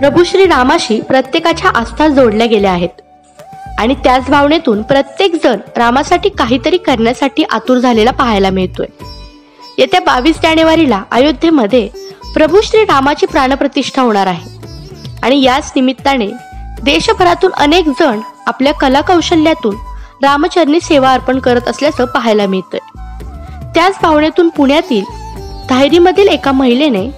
प्रभू श्री रामाशी प्रत्येकाच्या आस्था जोडल्या गेल्या आहेत आणि त्याच भावनेतून प्रत्येक जण रामासाठी काहीतरी करण्यासाठी आतुर झालेला पाहायला मिळतोय। येत्या 22 जानेवारीला अयोध्येमध्ये प्रभू श्री रामाची प्राणप्रतिष्ठा होणार आहे आणि याच निमित्ताने देशभरातून अनेक जण आपल्या कला कौशल्यातून रामचरणी सेवा अर्पण करत असल्याचं पाहायला मिळतंय। त्याच भावनेतून पुण्यातील धायरीमधील एका महिलेने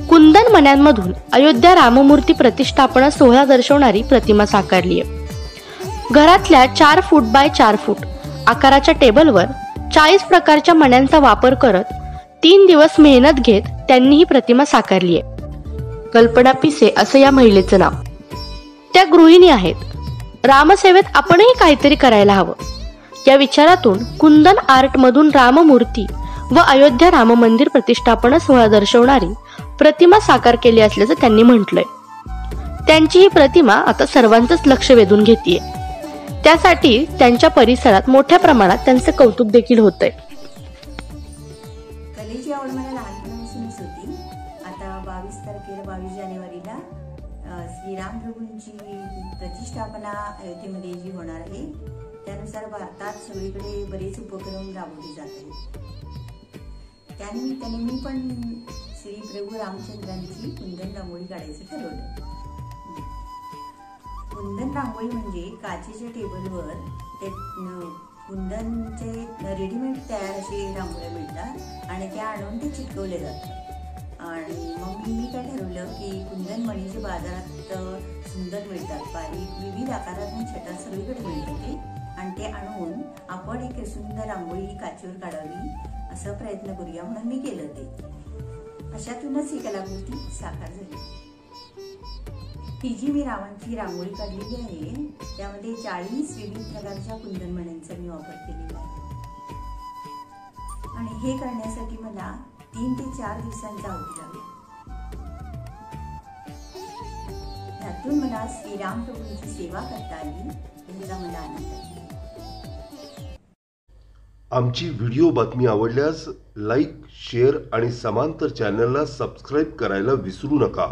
कुंदन मण्यांमधून अयोध्या राममूर्ती प्रतिष्ठापना सोहळा दर्शवणारी प्रतिमा साकारली आहे। घरातल्या 4 फूट बाय 4 फूट आकाराच्या टेबलवर 40 प्रकारच्या मण्यांचा वापर करत 3 दिवस मेहनत घेत त्यांनी ही प्रतिमा साकारली आहे। कल्पना पिसे असं या महिलेचं नाव। त्या गृहिणी आहेत। रामसेवेत आपणही काहीतरी करायला हवं या विचारातून कुंदन आर्ट मधून राममूर्ती व अयोध्या राम मंदिर प्रतिष्ठापना सोहळा दर्शवणारी प्रतिमा साकार केली असल्याचं त्यांनी म्हटलंय। त्यांची ही प्रतिमा आता सर्वांचंच लक्ष वेधून घेतेय। त्यासाठी त्यांच्या परिसरात मोठ्या प्रमाणात त्यांचे कौतुक देखील होतंय। कलेची आवड मला लहानपणापासूनच होती। आता 22 तारखेला 22 जानेवारीला श्रीराम प्रभूंची प्रतिष्ठापना अयोध्येमध्ये जी होणार आहे त्यानुसार भारतात सगळीकडे बरेच उपक्रम राबवले जात आहेत। त्यानिमित्ताने मी पण श्री प्रभू रामचंद्रांची कुंदन रांगोळी काढायचं ठरवलं। कुंदन रांगोळी म्हणजे काचेच्या टेबलवर ते कुंदनचे रेडीमेड तयार असे रांगोळ्या मिळतात आणि त्या आणून ते चिटकवले जातात। आणि मग मी काय ठरवलं की कुंदन मणी जे बाजारात सुंदर मिळतात, बारीक विविध आकारात आणि छटात सगळीकडे मिळतात ते, आणि ते आणून आपण एक सुंदर रांगोळी काचेवर काढावी असा प्रयत्न करूया म्हणून मी केलं ते। अशातूनच ही कलाकृती साकार झाली। ही जी मी रामांची रांगोळी काढलेली आहे त्यामध्ये 40 विविध प्रकारच्या कुंदन मण्यांचा मी वापर केलेला आहे आणि हे करण्यासाठी मला 3 ते 4 दिवसांचा अवधी लागला। त्यातून मला श्रीराम प्रभूंची सेवा करता आली याचा मला आनंद आहे। आमची व्हिडिओ बातमी आवडल्यास लाईक, शेअर आणि समांतर चॅनलला सबस्क्राईब करायला विसरू नका।